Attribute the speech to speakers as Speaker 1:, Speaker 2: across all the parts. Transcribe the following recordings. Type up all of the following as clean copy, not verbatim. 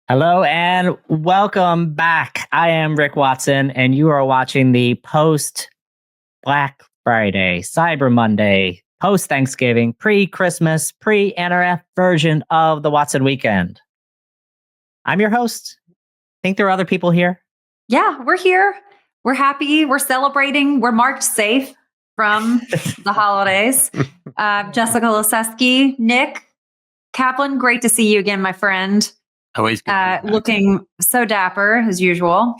Speaker 1: Hello and welcome back. I am Rick Watson, and you are watching the post Black Friday, Cyber Monday, post Thanksgiving, pre Christmas, pre NRF version of the Watson Weekend. I'm your host. Think there are other people here?
Speaker 2: Yeah, we're here. We're happy. We're celebrating. We're marked safe from the holidays. Jessica Liseski, Nick Kaplan, great to see you again, my friend.
Speaker 3: Always good.
Speaker 2: Looking so dapper as usual.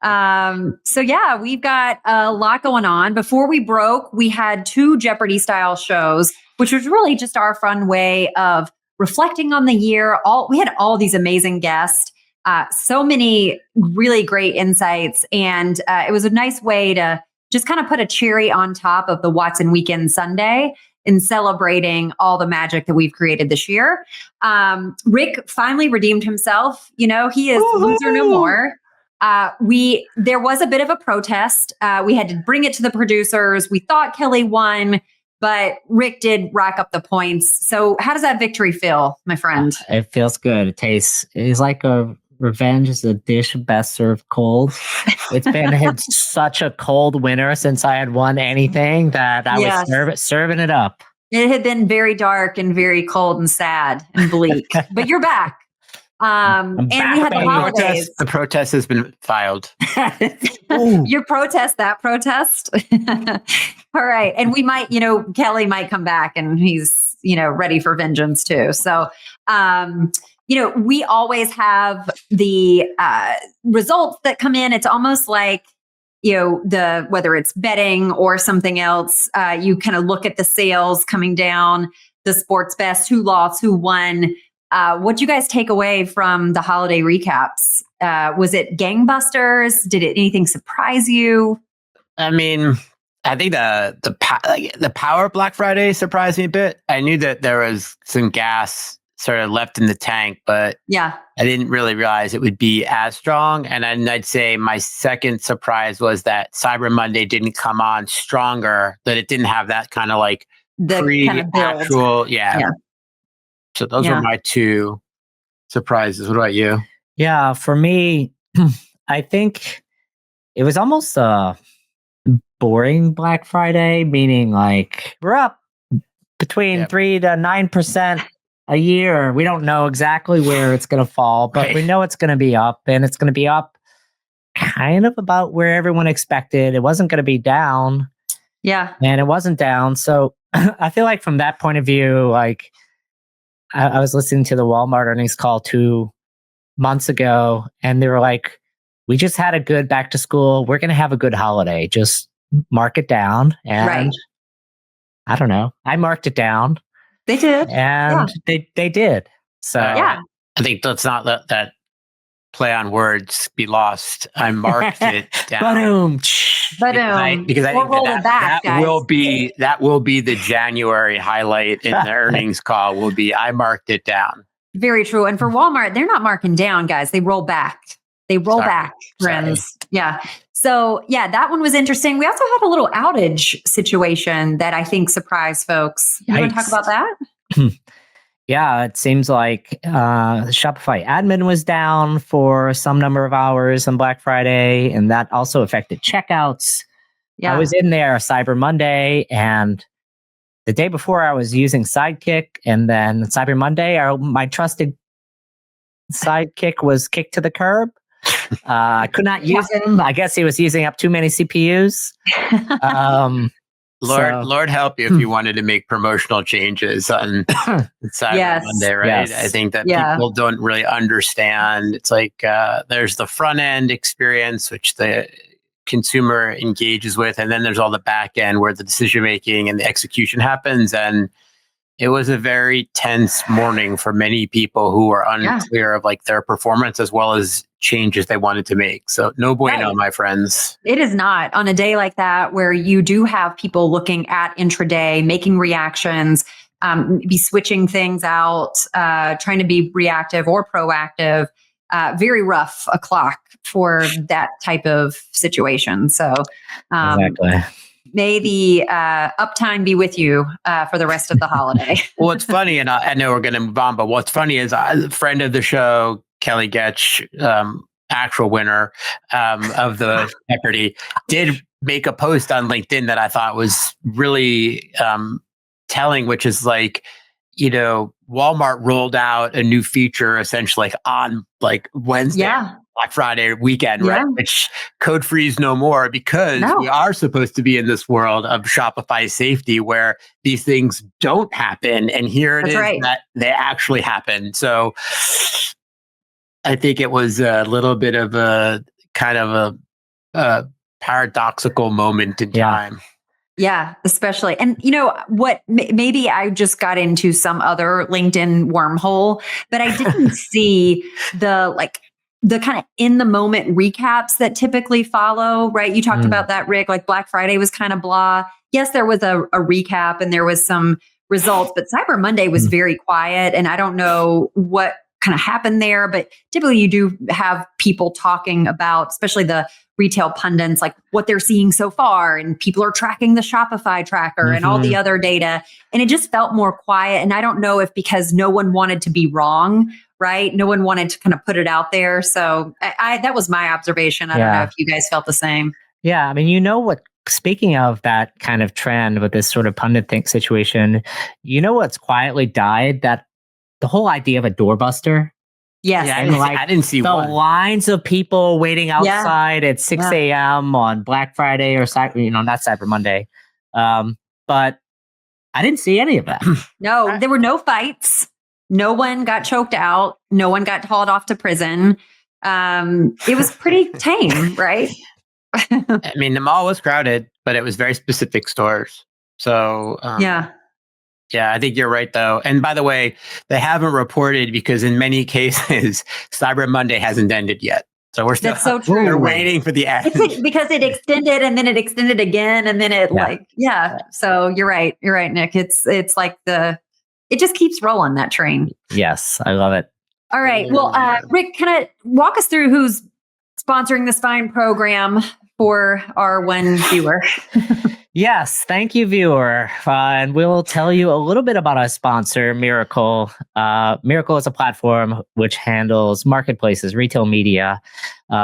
Speaker 2: So yeah, we've got a lot going on. Before we broke, we had 2 Jeopardy style shows, which was really just our fun way of reflecting on the year. We had all these amazing guests, so many really great insights, and it was a nice way to just kind of put a cherry on top of the Watson Weekend Sunday in celebrating all the magic that we've created this year. Rick finally redeemed himself. You know, he is loser no more. There was a bit of a protest. We had to bring it to the producers. We thought Kelly won, but Rick did rack up the points. So how does that victory feel, my friend?
Speaker 1: It feels good. It's like a revenge is a dish best served cold. It's been such a cold winter since I had won anything that I was serving it up.
Speaker 2: It had been very dark and very cold and sad and bleak, but you're back. And we had the holidays.
Speaker 3: The protest has been filed.
Speaker 2: Your protest, that protest. All right. And we might, Kelly might come back and he's, ready for vengeance too. So, we always have the results that come in. It's almost like, whether it's betting or something else, you kind of look at the sales coming down, the sports best, who lost, who won. What do you guys take away from the holiday recaps? Was it gangbusters? Did anything surprise you?
Speaker 3: I mean, I think the power of Black Friday surprised me a bit. I knew that there was some gas sort of left in the tank, but I didn't really realize it would be as strong. And then I'd say my second surprise was that Cyber Monday didn't come on stronger, that it didn't have that kind of like pre-actual, So those were my 2 surprises. What about you?
Speaker 1: Yeah, for me, I think it was almost a boring Black Friday, meaning like we're up between 3 to 9% a year. We don't know exactly where it's going to fall, but we know it's going to be up, and it's going to be up kind of about where everyone expected. It wasn't going to be down.
Speaker 2: Yeah.
Speaker 1: And it wasn't down. So I feel like from that point of view, like I was listening to the Walmart earnings call 2 months ago, and they were like, we just had a good back to school. We're going to have a good holiday. Just mark it down. And I don't know. I marked it down.
Speaker 2: They did.
Speaker 1: And they did. So
Speaker 3: I think let's not let that play on words be lost. I marked it down. Because I think that will be the January highlight in the earnings call will be I marked it down.
Speaker 2: Very true. And for Walmart, they're not marking down, guys. They roll back. Friends. Yeah. So that one was interesting. We also had a little outage situation that I think surprised folks. You want to talk about that?
Speaker 1: Yeah, it seems like Shopify admin was down for some number of hours on Black Friday, and that also affected checkouts. Yeah. I was in there Cyber Monday, and the day before I was using Sidekick, and then Cyber Monday, my trusted Sidekick was kicked to the curb. I could not use him. I guess he was using up too many CPUs.
Speaker 3: Lord help you if you wanted to make promotional changes on Cyber Monday, right? Yes. I think that people don't really understand. It's like there's the front end experience, which the consumer engages with, and then there's all the back end where the decision making and the execution happens. And it was a very tense morning for many people who were unclear of like their performance as well as changes they wanted to make. So no bueno, my friends.
Speaker 2: It is not on a day like that where you do have people looking at intraday, making reactions, be switching things out, trying to be reactive or proactive. Very rough o'clock for that type of situation. So
Speaker 1: exactly.
Speaker 2: May the uptime be with you for the rest of the holiday.
Speaker 3: Well, it's funny, and I know we're going to move on, but what's funny is a friend of the show, Kelly Getch, actual winner of the Jeopardy, did make a post on LinkedIn that I thought was really telling, which is like, Walmart rolled out a new feature essentially on Wednesday, Black Friday weekend, right? Which code freeze no more, because we are supposed to be in this world of Shopify safety where these things don't happen. And here it is that they actually happen. So I think it was a little bit of a kind of a paradoxical moment in time.
Speaker 2: Yeah, especially. And what, maybe I just got into some other LinkedIn wormhole, but I didn't see the kind of in the moment recaps that typically follow, right? You talked about that, Rick, like Black Friday was kind of blah. Yes, there was a recap and there was some results, but Cyber Monday was very quiet. And I don't know what kind of happened there, but typically you do have people talking about, especially the retail pundits, like what they're seeing so far, and people are tracking the Shopify tracker and all the other data. And it just felt more quiet. And I don't know if because no one wanted to be wrong, right? No one wanted to kind of put it out there. So that was my observation. I don't know if you guys felt the same.
Speaker 1: Yeah. I mean, speaking of that kind of trend with this sort of pundit think situation, what's quietly died? That the whole idea of a doorbuster.
Speaker 2: Yes.
Speaker 1: Yeah,
Speaker 3: I didn't see
Speaker 1: the
Speaker 3: one.
Speaker 1: lines of people waiting outside at 6 a.m. on Black Friday or not Cyber Monday. But I didn't see any of that.
Speaker 2: No, there were no fights. No one got choked out. No one got hauled off to prison. It was pretty tame, right?
Speaker 3: I mean, the mall was crowded, but it was very specific stores. So yeah, I think you're right, though. And by the way, they haven't reported because in many cases, Cyber Monday hasn't ended yet. So we're still we're waiting for the end.
Speaker 2: Because it extended and then it extended again. And then it So you're right. You're right, Nick. It's like it just keeps rolling, that train.
Speaker 1: Yes, I love it.
Speaker 2: All right. Well, Rick, kind of walk us through who's sponsoring this fine program for our one viewer.
Speaker 1: Yes, thank you, viewer. And we'll tell you a little bit about our sponsor, Miracle. Miracle is a platform which handles marketplaces, retail media,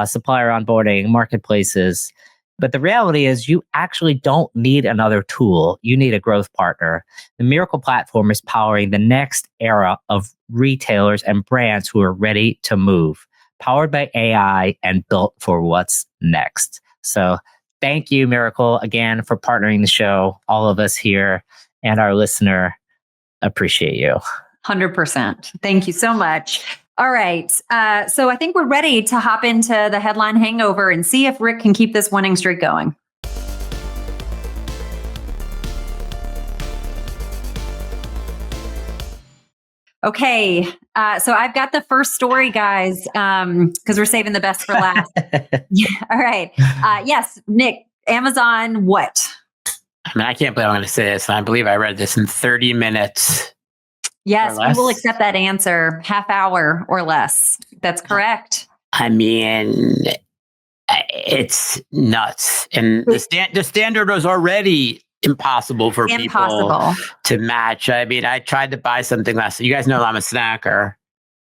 Speaker 1: supplier onboarding, marketplaces. But the reality is you actually don't need another tool. You need a growth partner. The Miracle platform is powering the next era of retailers and brands who are ready to move, powered by AI and built for what's next. So thank you, Miracle, again, for partnering the show. All of us here and our listener appreciate you.
Speaker 2: 100%. Thank you so much. All right. So I think we're ready to hop into the headline hangover and see if Rick can keep this winning streak going. Okay. So I've got the first story, guys, because we're saving the best for last. All right. Yes, Nick, Amazon, what?
Speaker 3: I mean, I can't believe I'm going to say this. And I believe I read this in 30 minutes.
Speaker 2: Yes, we will accept that answer. Half hour or less. That's correct.
Speaker 3: I mean, it's nuts. And the standard was already impossible for people to match. I mean, I tried to buy something last. You guys know I'm a snacker.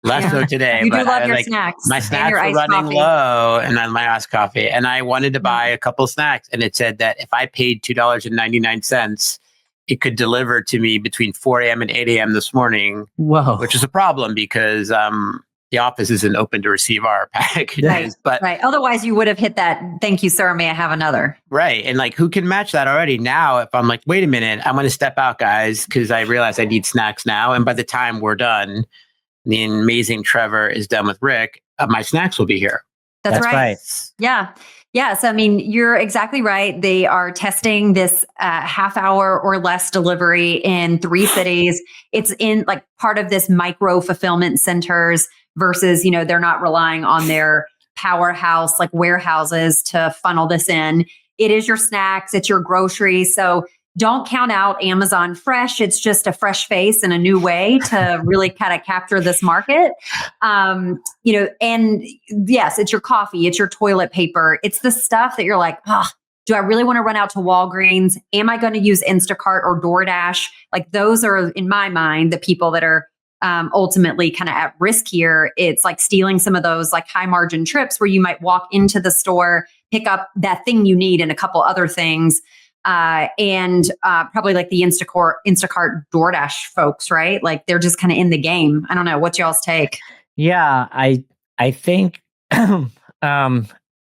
Speaker 3: Less so today.
Speaker 2: You do love your snacks.
Speaker 3: My snacks are running low, and then my iced coffee. And I wanted to buy a couple snacks, and it said that if I paid $2.99, it could deliver to me between 4 a.m. and 8 a.m. this morning.
Speaker 1: Whoa.
Speaker 3: Which is a problem because the office isn't open to receive our packages.
Speaker 2: Right. Otherwise, you would have hit that, thank you, sir, may I have another?
Speaker 3: Right. And who can match that already? Now, if I'm like, wait a minute, I'm going to step out, guys, because I realize I need snacks now. And by the time we're done, the amazing Trevor is done with Rick, my snacks will be here.
Speaker 2: That's right. Yeah. Yes. I mean, you're exactly right. They are testing this half hour or less delivery in 3 cities. It's in part of this micro fulfillment centers versus, they're not relying on their powerhouse warehouses to funnel this in. It is your snacks. It's your groceries. So don't count out Amazon Fresh. It's just a fresh face and a new way to really kind of capture this market. And yes, it's your coffee, it's your toilet paper. It's the stuff that you're like, do I really want to run out to Walgreens? Am I going to use Instacart or DoorDash? Those are, in my mind, the people that are ultimately kind of at risk here. It's like stealing some of those like high margin trips where you might walk into the store, pick up that thing you need and a couple other things. And probably like the Instacart DoorDash folks, right? Like they're just kind of in the game. I don't know. What's y'all's take?
Speaker 1: Yeah, I think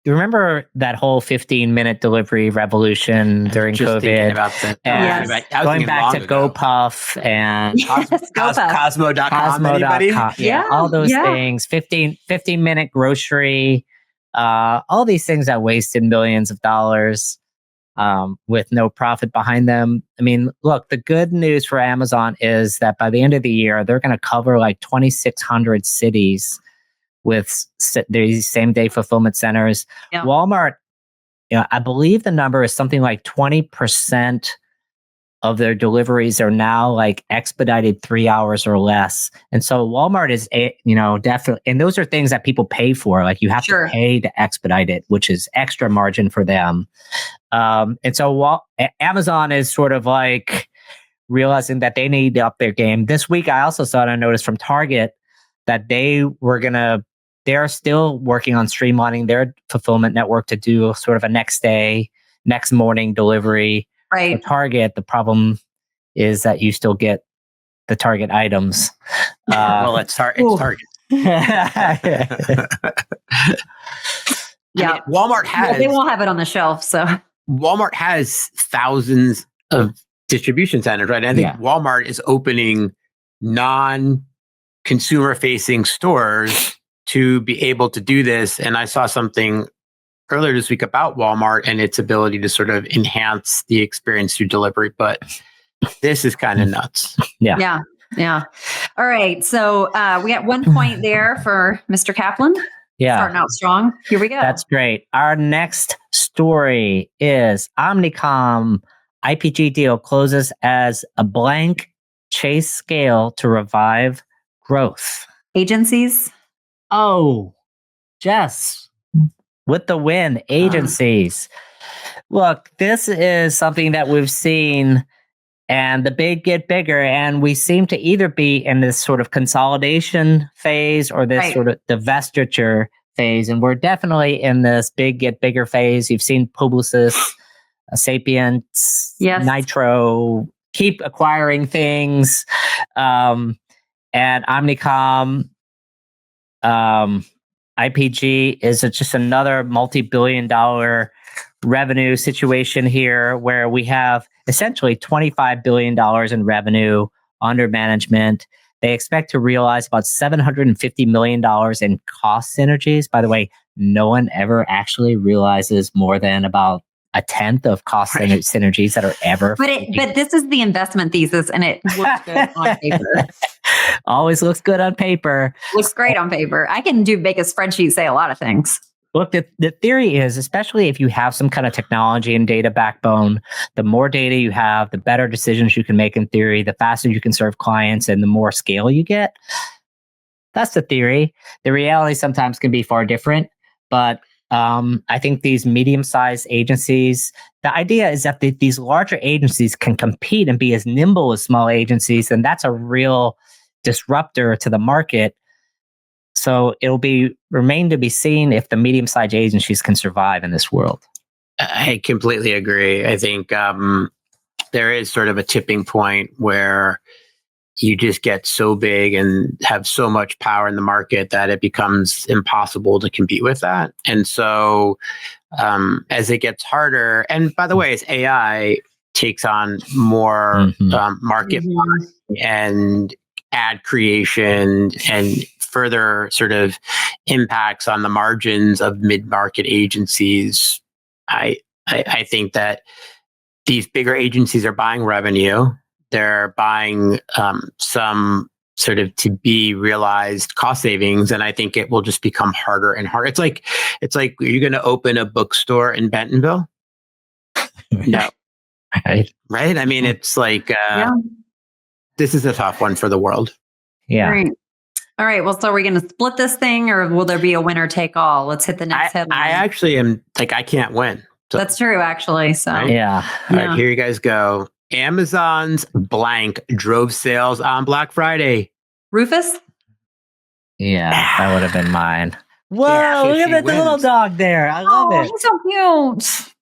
Speaker 1: you remember that whole 15-minute delivery revolution during COVID?
Speaker 3: About that.
Speaker 2: Yes.
Speaker 1: Going back to GoPuff and
Speaker 3: Cosmo.com. Anybody?
Speaker 1: Yeah, all those things. 15-minute grocery, all these things that wasted millions of dollars with no profit behind them. I mean, look, the good news for Amazon is that by the end of the year, they're going to cover like 2,600 cities with these same-day fulfillment centers. Yeah. Walmart, I believe the number is something like 20% of their deliveries are now like expedited 3 hours or less. And so Walmart is, definitely, and those are things that people pay for. Like you have to pay to expedite it, which is extra margin for them. And so Amazon is sort of like realizing that they need to up their game. This week, I also saw a notice from Target that they're still working on streamlining their fulfillment network to do sort of a next morning delivery.
Speaker 2: Right.
Speaker 1: For Target, the problem is that you still get the Target items.
Speaker 3: Well, it's Target.
Speaker 2: Yeah.
Speaker 3: I mean, Walmart has.
Speaker 2: They won't have it on the shelf. So
Speaker 3: Walmart has thousands of distribution centers, right? And I think Walmart is opening non-consumer facing stores to be able to do this. And I saw something earlier this week about Walmart and its ability to sort of enhance the experience through delivery. But this is kind of nuts.
Speaker 2: Yeah. All right. So we got 1 point there for Mr. Kaplan.
Speaker 1: Yeah.
Speaker 2: Starting out strong. Here we go.
Speaker 1: That's great. Our next story is Omnicom IPG deal closes as a blank chase scale to revive growth.
Speaker 2: Agencies.
Speaker 1: Oh, Jess, with the win, agencies. Look, this is something that we've seen, and the big get bigger, and we seem to either be in this sort of consolidation phase or this sort of divestiture phase, and we're definitely in this big get bigger phase. You've seen Publicis, Sapient, Nitro keep acquiring things, and Omnicom. IPG is just another multi-billion-dollar revenue situation here where we have essentially $25 billion in revenue under management. They expect to realize about $750 million in cost synergies. By the way, no one ever actually realizes more than about a tenth of cost synergies that are ever.
Speaker 2: But this is the investment thesis, and it looks good on paper.
Speaker 1: Always looks good on paper.
Speaker 2: Looks great on paper. I can make a spreadsheet say a lot of things.
Speaker 1: Look, the theory is, especially if you have some kind of technology and data backbone, the more data you have, the better decisions you can make in theory, the faster you can serve clients, and the more scale you get. That's the theory. The reality sometimes can be far different, but I think these medium-sized agencies, the idea is that these larger agencies can compete and be as nimble as small agencies, and that's a real disruptor to the market. So it'll remain to be seen if the medium-sized agencies can survive in this world.
Speaker 3: I completely agree. I think there is sort of a tipping point where you just get so big and have so much power in the market that it becomes impossible to compete with that. And so as it gets harder, and by the way, as AI takes on more market and ad creation and further sort of impacts on the margins of mid-market agencies, I think that these bigger agencies are buying revenue. They're buying some sort of to be realized cost savings, and I think it will just become harder and harder. It's like you're going to open a bookstore in Bentonville. No, right? I mean, it's like this is a tough one for the world.
Speaker 1: Yeah.
Speaker 2: All right. Well, so are we going to split this thing, or will there be a winner take all? Let's hit the next headline.
Speaker 3: I actually am like, I can't win.
Speaker 2: So. That's true, actually. So
Speaker 3: right?
Speaker 1: Yeah.
Speaker 3: All right, here you guys go. Amazon's blank drove sales on Black Friday.
Speaker 2: Rufus?
Speaker 1: Yeah, that would have been mine. Whoa, look at the little dog there. I love it.
Speaker 2: He's so cute.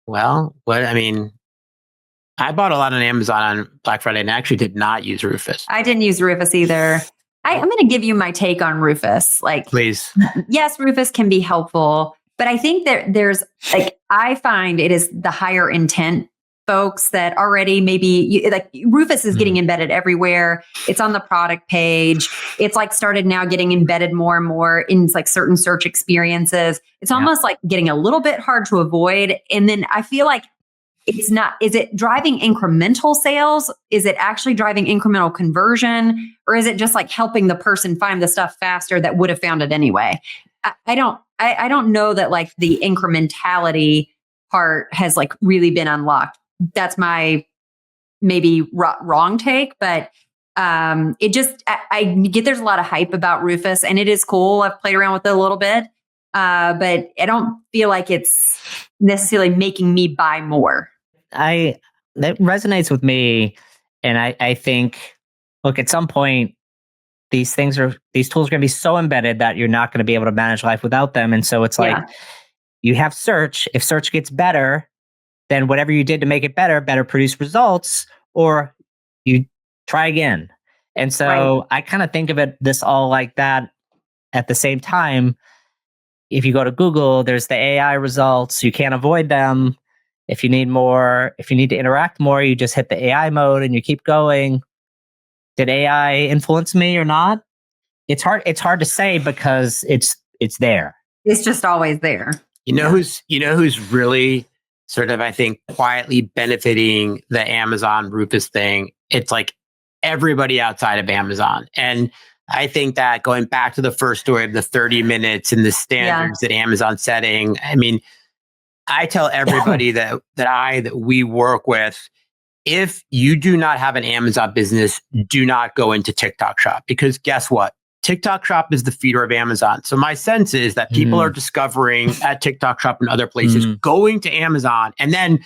Speaker 3: Well, I bought a lot on Amazon on Black Friday and actually did not use Rufus.
Speaker 2: I didn't use Rufus either. I'm going to give you my take on Rufus.
Speaker 3: Please.
Speaker 2: Yes, Rufus can be helpful, but I think that there's I find it is the higher intent folks that already maybe Rufus is getting embedded everywhere. It's on the product page. It's started now getting embedded more and more in certain search experiences. It's almost getting a little bit hard to avoid. And then I feel like it's not, is it driving incremental sales? Is it actually driving incremental conversion? Or is it just helping the person find the stuff faster that would have found it anyway? I don't know that the incrementality part has really been unlocked. That's my maybe wrong take, but it just, I get there's a lot of hype about Rufus and it is cool. I've played around with it a little bit, but I don't feel like it's necessarily making me buy more.
Speaker 1: That resonates with me. And I think, look, at some point, these tools are going to be so embedded that you're not going to be able to manage life without them. And so it's you have search. If search gets better, then whatever you did to make it better produce results, or you try again. And so I kind of think of this all like that. At the same time, if you go to Google, there's the AI results. You can't avoid them. If you need to interact more, you just hit the AI mode and you keep going. Did AI influence me or not? It's hard to say because it's there.
Speaker 2: It's just always there.
Speaker 3: Who's really sort of, I think, quietly benefiting the Amazon Rufus thing? It's everybody outside of Amazon. And I think that going back to the first story of the 30 minutes and the standards that Amazon's setting, I mean, I tell everybody that we work with, if you do not have an Amazon business, do not go into TikTok Shop, because guess what? TikTok Shop is the feeder of Amazon. So my sense is that people are discovering at TikTok Shop and other places, going to Amazon, and then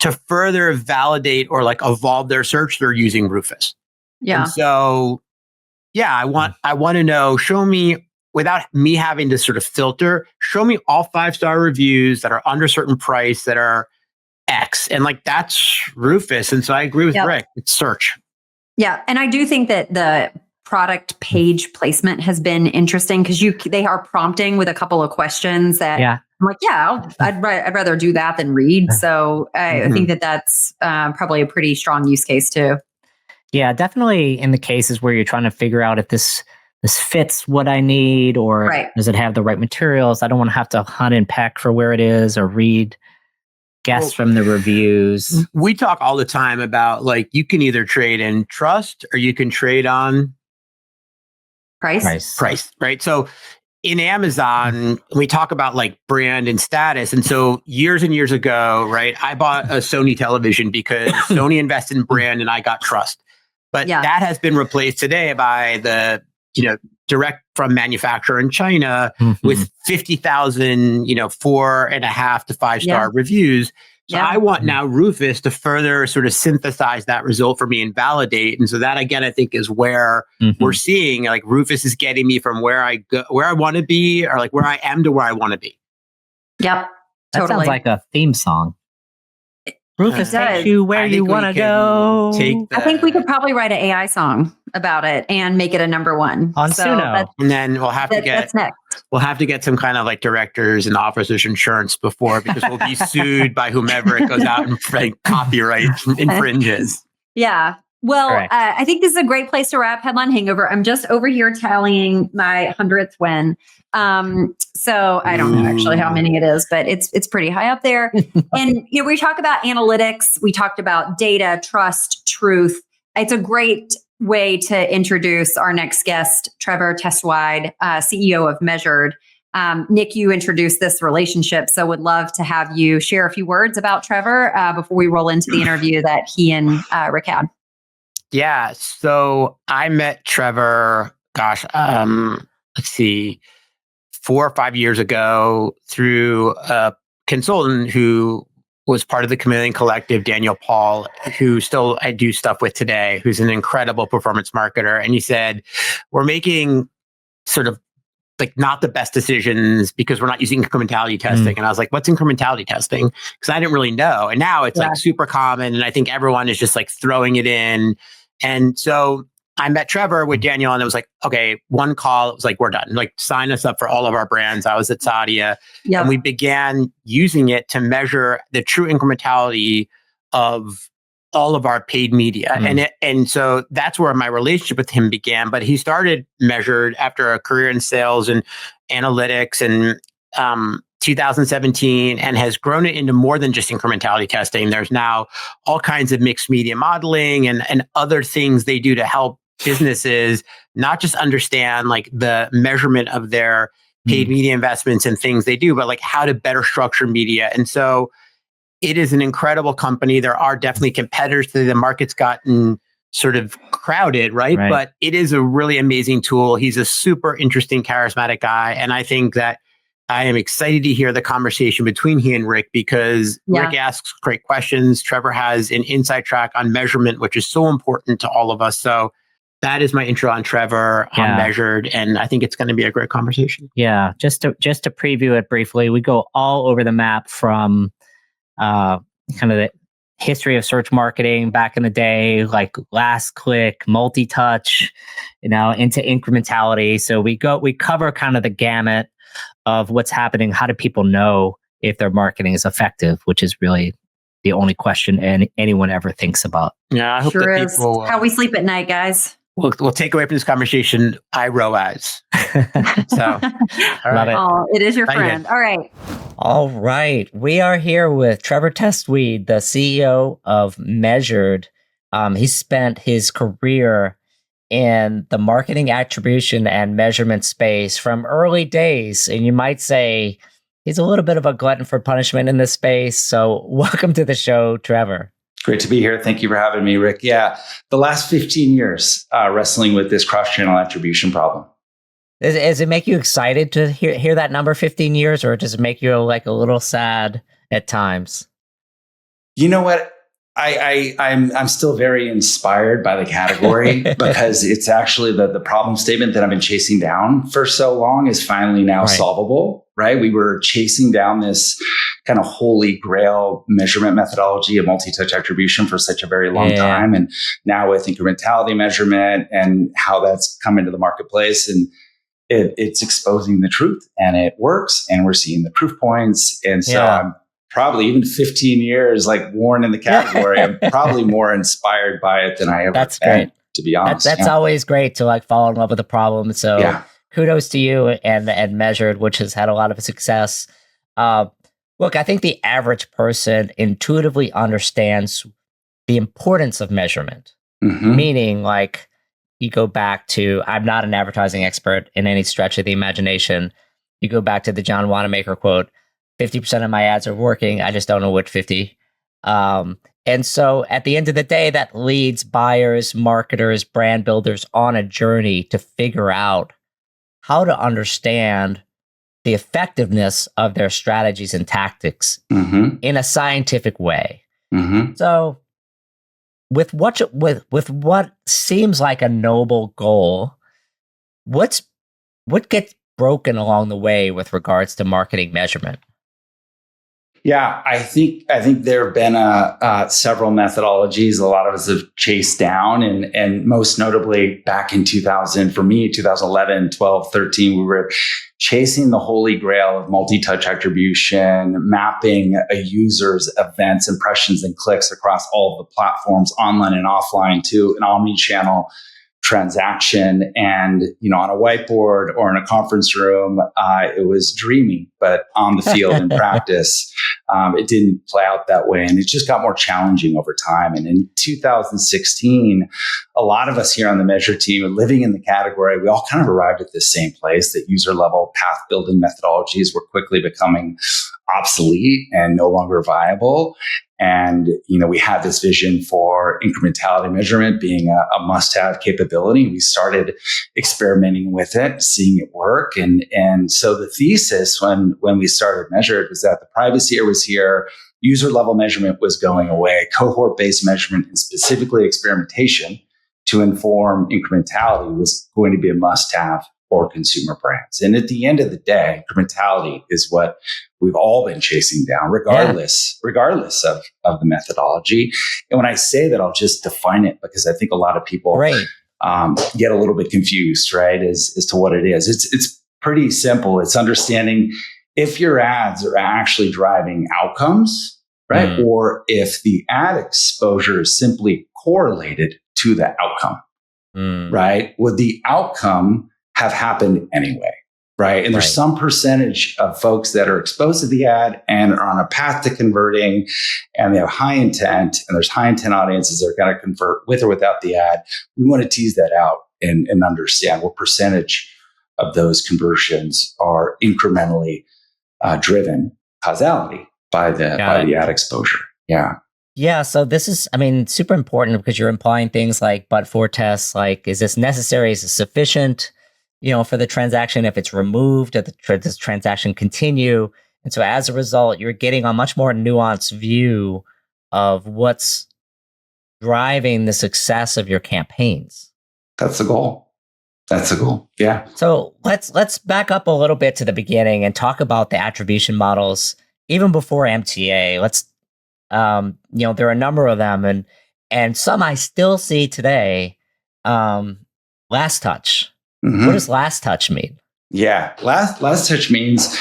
Speaker 3: to further validate or evolve their search, they're using Rufus.
Speaker 2: Yeah.
Speaker 3: And so, I want to know, show me, without me having to sort of filter, show me all 5-star reviews that are under a certain price that are X. And that's Rufus. And so I agree with Rick. It's search.
Speaker 2: Yeah. And I do think that the product page placement has been interesting because they are prompting with a couple of questions that I'm I'd rather do that than read. So I think that's probably a pretty strong use case too.
Speaker 1: Yeah, definitely in the cases where you're trying to figure out if this fits what I need, or does it have the right materials? I don't want to have to hunt and peck for where it is or guess from the reviews.
Speaker 3: We talk all the time about you can either trade in trust or you can trade on price, right? So in Amazon, we talk about brand and status. And so years and years ago, right, I bought a Sony television because Sony invested in brand and I got trust. But that has been replaced today by the, direct from manufacturer in China with 50,000, 4.5 to 5-star reviews. So I want now Rufus to further sort of synthesize that result for me and validate. And so that, again, I think is where we're seeing Rufus is getting me from where I want to be, or where I am to where I want to be.
Speaker 2: Yep.
Speaker 1: That sounds like a theme song. Rufus takes you where you want to go.
Speaker 2: I think we could probably write an AI song about it and make it a number one
Speaker 1: on Suno.
Speaker 3: And then we'll have to get some kind of directors and officers insurance before, because we'll be sued by whomever it goes out and copyright infringes.
Speaker 2: Yeah. Well, I think this is a great place to wrap Headline Hangover. I'm just over here tallying my 100th win. So I don't know actually how many it is, but it's pretty high up there. And we talk about analytics. We talked about data, trust, truth. It's a great way to introduce our next guest, Trevor Testwuide, CEO of Measured. Nick, you introduced this relationship, so would love to have you share a few words about Trevor before we roll into the interview that he and Rick had.
Speaker 3: Yeah. So I met Trevor, let's see, 4 or 5 years ago through a consultant who was part of the Chameleon Collective, Daniel Paul, who still I do stuff with today, who's an incredible performance marketer. And he said, we're making sort of like not the best decisions because we're not using incrementality testing. And I was like, what's incrementality testing? Because I didn't really know. And now it's like super common. And I think everyone is just like throwing it in. And so I met Trevor with Daniel and it was like, okay, one call, it was like, we're done. Like sign us up for all of our brands. I was at Sadia and we began using it to measure the true incrementality of all of our paid media. And so that's where my relationship with him began. But he started Measured after a career in sales and analytics in 2017 and has grown it into more than just incrementality testing. There's now all kinds of mixed media modeling and other things they do to help businesses not just understand like the measurement of their paid media investments and things they do, but like how to better structure media. And so it is an incredible company. There are definitely competitors. The market's gotten sort of crowded, right? But it is a really amazing tool. He's a super interesting, charismatic guy. And I think that I am excited to hear the conversation between he and Rick because Rick asks great questions. Trevor has an inside track on measurement, which is so important to all of us. So that is my intro on Trevor on Measured, and I think it's going to be a great conversation.
Speaker 1: Yeah, just to preview it briefly, we go all over the map from kind of the history of search marketing back in the day, like last click, multi-touch, into incrementality. So we cover kind of the gamut of what's happening. How do people know if their marketing is effective, which is really the only question anyone ever thinks about.
Speaker 3: Yeah, I hope that people...
Speaker 2: how we sleep at night, guys.
Speaker 3: We'll take away from this conversation, ROAS. So,
Speaker 1: love it.
Speaker 2: Oh, it is your friend. All right.
Speaker 1: All right. We are here with Trevor Testwuide, the CEO of Measured. He spent his career in the marketing attribution and measurement space from early days. And you might say he's a little bit of a glutton for punishment in this space. So welcome to the show, Trevor.
Speaker 4: Great to be here. Thank you for having me, Rick. Yeah, the last 15 years wrestling with this cross-channel attribution problem.
Speaker 1: Does it make you excited to hear that number 15 years, or does it make you like a little sad at times?
Speaker 4: You know what? I'm still very inspired by the category because it's actually the problem statement that I've been chasing down for so long is finally now solvable, right? We were chasing down this kind of holy grail measurement methodology of multi-touch attribution for such a very long time. And now with incrementality measurement and how that's come into the marketplace, and it's exposing the truth and it works, and we're seeing the proof points. And so I'm probably even 15 years like worn in the category. I'm probably more inspired by it than I ever been, to be honest.
Speaker 1: That's always great to like fall in love with the problem. So kudos to you and Measured, which has had a lot of success. Look, I think the average person intuitively understands the importance of measurement, meaning like you go back to, I'm not an advertising expert in any stretch of the imagination. You go back to the John Wanamaker quote, 50% of my ads are working. I just don't know which 50. And so at the end of the day, that leads buyers, marketers, brand builders on a journey to figure out how to understand the effectiveness of their strategies and tactics in a scientific way. So with what seems like a noble goal, what gets broken along the way with regards to marketing measurement?
Speaker 4: Yeah, I think there have been several methodologies a lot of us have chased down, and most notably back in 2000, for me, 2011, 12, 13, we were chasing the holy grail of multi-touch attribution, mapping a user's events, impressions, and clicks across all of the platforms, online and offline, to an omni-channel transaction. And, on a whiteboard or in a conference room, it was dreamy, but on the field in practice, it didn't play out that way. And it just got more challenging over time. And in 2016, a lot of us here on the Measure team living in the category, we all kind of arrived at this same place that user level path building methodologies were quickly becoming obsolete and no longer viable. And, we had this vision for incrementality measurement being a must-have capability. We started experimenting with it, seeing it work. And so the thesis when we started Measured was that the privacy era was here, user level measurement was going away. Cohort based measurement and specifically experimentation to inform incrementality was going to be a must have for consumer brands. And at the end of the day, incrementality is what we've all been chasing down, regardless of the methodology. And when I say that, I'll just define it because I think a lot of people get a little bit confused, right, as to what it is. It's pretty simple. It's understanding if your ads are actually driving outcomes, right, or if the ad exposure is simply correlated to the outcome, right? Would the outcome have happened anyway, right? And there's some percentage of folks that are exposed to the ad and are on a path to converting, and they have high intent, and there's high intent audiences that are going to convert with or without the ad. We want to tease that out and understand what percentage of those conversions are incrementally driven causality by the ad exposure.
Speaker 1: Yeah, so this is, super important because you're implying things like but-for tests, like, is this necessary? Is this sufficient, for the transaction? If it's removed, does the transaction continue? And so as a result, you're getting a much more nuanced view of what's driving the success of your campaigns.
Speaker 4: That's the goal. Yeah.
Speaker 1: So let's back up a little bit to the beginning and talk about the attribution models, even before MTA. There are a number of them, and some I still see today. Last touch. What does last touch mean?
Speaker 4: Yeah, last touch means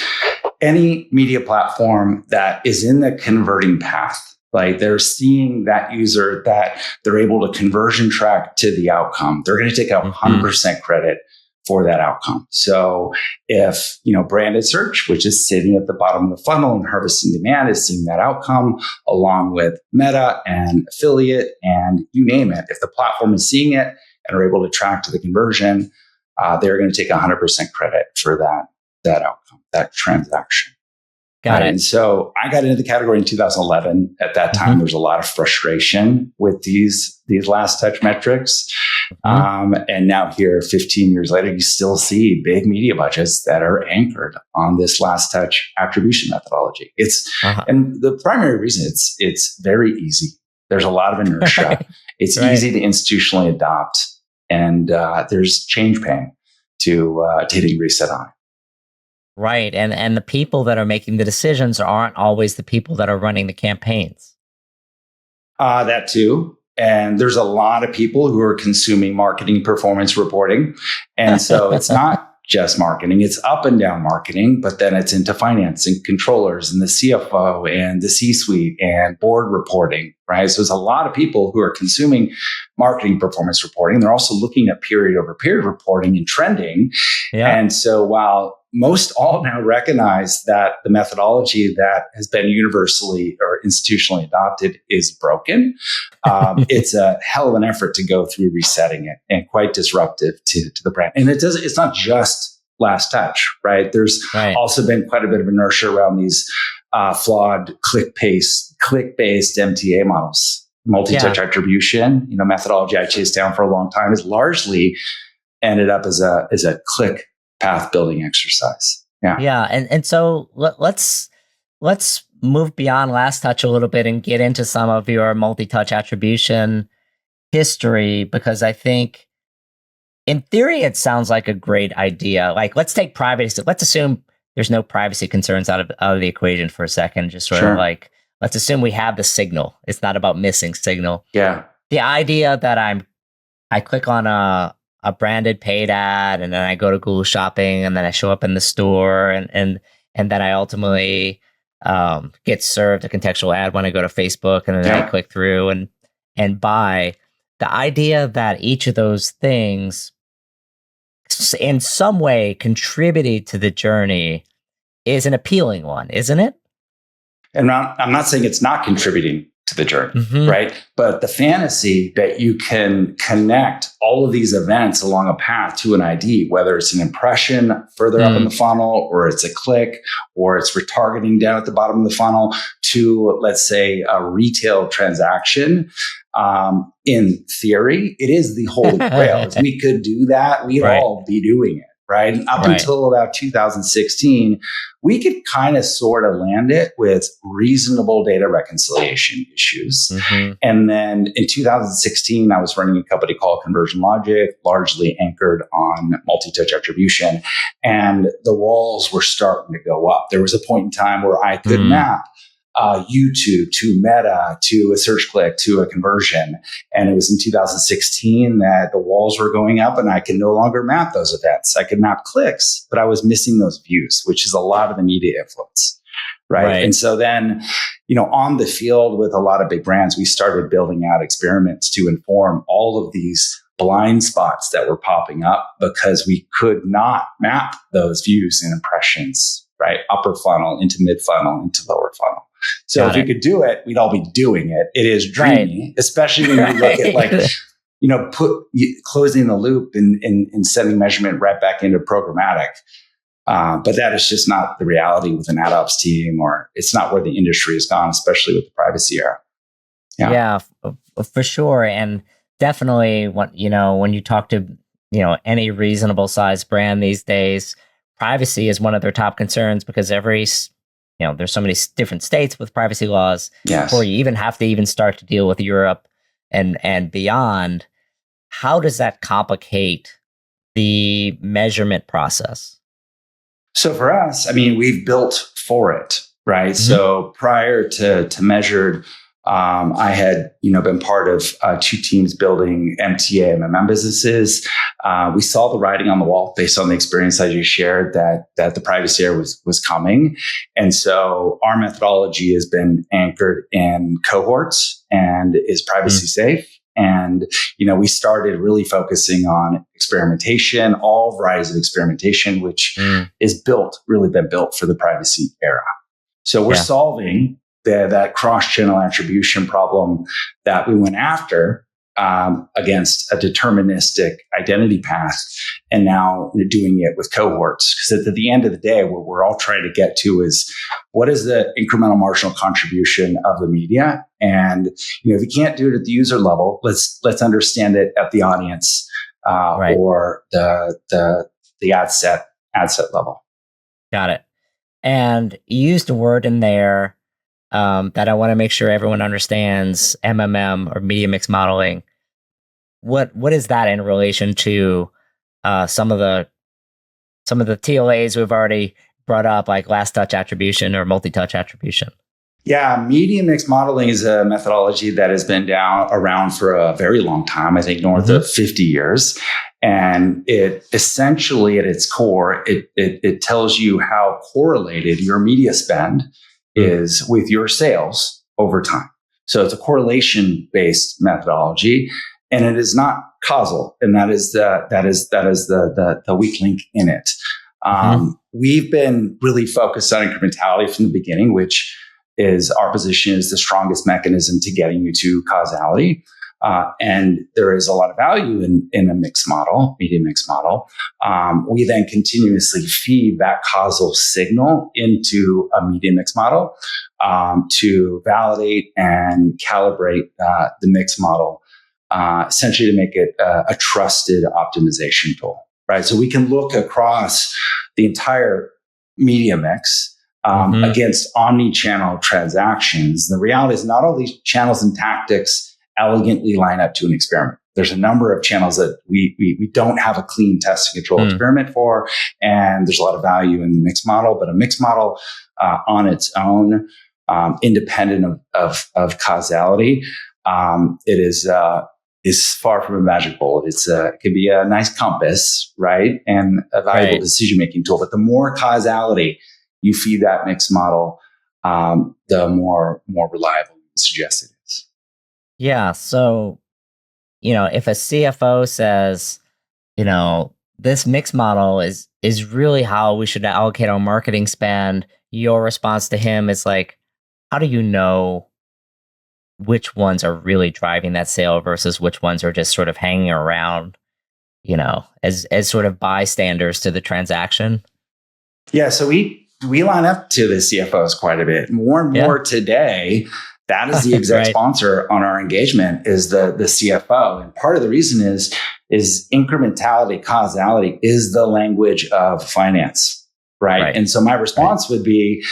Speaker 4: any media platform that is in the converting path. Like they're seeing that user that they're able to conversion track to the outcome. They're going to take out 100% credit for that outcome. So if, branded search, which is sitting at the bottom of the funnel and harvesting demand, is seeing that outcome along with Meta and affiliate and you name it. If the platform is seeing it and are able to track to the conversion, they're going to take 100% credit for that outcome, that transaction.
Speaker 1: Got it.
Speaker 4: And so I got into the category in 2011. At that time, there was a lot of frustration with these last touch metrics. And now here, 15 years later, you still see big media budgets that are anchored on this last touch attribution methodology. And the primary reason it's very easy. There's a lot of inertia. It's easy to institutionally adopt, and there's change pain to hitting reset on it.
Speaker 1: Right. And the people that are making the decisions aren't always the people that are running the campaigns.
Speaker 4: That too. And there's a lot of people who are consuming marketing performance reporting. And so it's not just marketing, it's up and down marketing, but then it's into finance and controllers and the CFO and the C-suite and board reporting, right? So there's a lot of people who are consuming marketing performance reporting. They're also looking at period over period reporting and trending. Yeah. And so while most all now recognize that the methodology that has been universally or institutionally adopted is broken, it's a hell of an effort to go through resetting it, and quite disruptive to the brand. And it's not just last touch, right? There's also been quite a bit of inertia around these flawed click-based MTA models. Multi-touch attribution, methodology I chased down for a long time, has largely ended up as a click path building exercise.
Speaker 1: Yeah. And so let's move beyond last touch a little bit and get into some of your multi-touch attribution history, because I think in theory, it sounds like a great idea. Like, let's take privacy. Let's assume there's no privacy concerns out of the equation for a second. Just sort of like, let's assume we have the signal. It's not about missing signal.
Speaker 4: Yeah.
Speaker 1: The idea that I click on a branded paid ad, and then I go to Google Shopping, and then I show up in the store, and then I ultimately get served a contextual ad when I go to Facebook, and then I click through and buy. The idea that each of those things in some way contributed to the journey is an appealing one, isn't it?
Speaker 4: And I'm not saying it's not contributing to the journey, right? But the fantasy that you can connect all of these events along a path to an ID, whether it's an impression further up in the funnel, or it's a click, or it's retargeting down at the bottom of the funnel to, let's say, a retail transaction. In theory, it is the holy grail. If we could do that, we'd all be doing it, right? And up until about 2016, we could kind of sort of land it with reasonable data reconciliation issues. And then in 2016, I was running a company called Conversion Logic, largely anchored on multi-touch attribution. And the walls were starting to go up. There was a point in time where I could map YouTube to Meta to a search click to a conversion. And it was in 2016 that the walls were going up and I could no longer map those events. I could map clicks, but I was missing those views, which is a lot of the media influence. Right. And so then, on the field with a lot of big brands, we started building out experiments to inform all of these blind spots that were popping up because we could not map those views and impressions, right? Upper funnel into mid funnel into lower funnel. So if we could do it, we'd all be doing it. It is dreamy, especially when you look at closing the loop and sending measurement right back into programmatic. But that is just not the reality with an ad ops team, or it's not where the industry has gone, especially with the privacy era.
Speaker 1: Yeah, for sure. And definitely when you talk to, any reasonable sized brand these days, privacy is one of their top concerns because there's so many different states with privacy laws before you even have to even start to deal with Europe and beyond. How does that complicate the measurement process?
Speaker 4: So for us, we've built for it, right? So prior to Measured, I had, been part of 2 teams building MTA MMM businesses. We saw the writing on the wall based on the experience I just shared that the privacy era was coming. And so our methodology has been anchored in cohorts and is privacy safe. And, we started really focusing on experimentation, all varieties of experimentation, which is really been built for the privacy era. So we're solving that cross-channel attribution problem that we went after against a deterministic identity path. And now we're doing it with cohorts. Because at the end of the day, what we're all trying to get to is what is the incremental marginal contribution of the media? And if you can't do it at the user level, let's understand it at the audience or the ad set level.
Speaker 1: Got it. And you used a word in there that I want to make sure everyone understands: MMM, or media mix modeling. What is that in relation to some of the TLAs we've already brought up, like last touch attribution or multi-touch attribution?
Speaker 4: Yeah, media mix modeling is a methodology that has been around for a very long time, I think north of 50 years. And it essentially, at its core, it tells you how correlated your media spend is with your sales over time. So it's a correlation-based methodology, and it is not causal, and that is the weak link in it. We've been really focused on incrementality from the beginning, which is our position is the strongest mechanism to getting you to causality. And there is a lot of value in a mix model, media mix model. We then continuously feed that causal signal into a media mix model to validate and calibrate the mix model, essentially to make it a trusted optimization tool, right? So we can look across the entire media mix against omni-channel transactions. The reality is not all these channels and tactics elegantly line up to an experiment. There's a number of channels that we don't have a clean test and control experiment for, and there's a lot of value in the mixed model. But a mixed model on its own, independent of causality, it is far from a magic bullet. It could be a nice compass, right, and a valuable decision-making tool. But the more causality you feed that mixed model, the more reliable you suggest it is.
Speaker 1: Yeah. So, if a CFO says, this mix model is really how we should allocate our marketing spend, your response to him is like, how do you know which ones are really driving that sale versus which ones are just sort of hanging around, as sort of bystanders to the transaction?
Speaker 4: Yeah. So we line up to the CFOs quite a bit. More and more today, that is the exec sponsor on our engagement is the CFO. And part of the reason is is incrementality, causality is the language of finance, right? And so my response would be,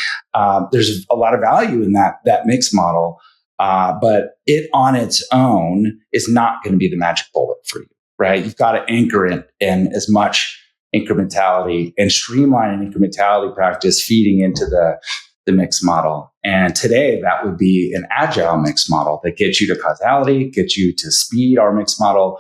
Speaker 4: there's a lot of value in that mixed model, but it on its own is not going to be the magic bullet for you, right? You've got to anchor it in as much incrementality and streamline an incrementality practice feeding into the mixed model. And today that would be an agile mixed model that gets you to causality, gets you to speed. Our mixed model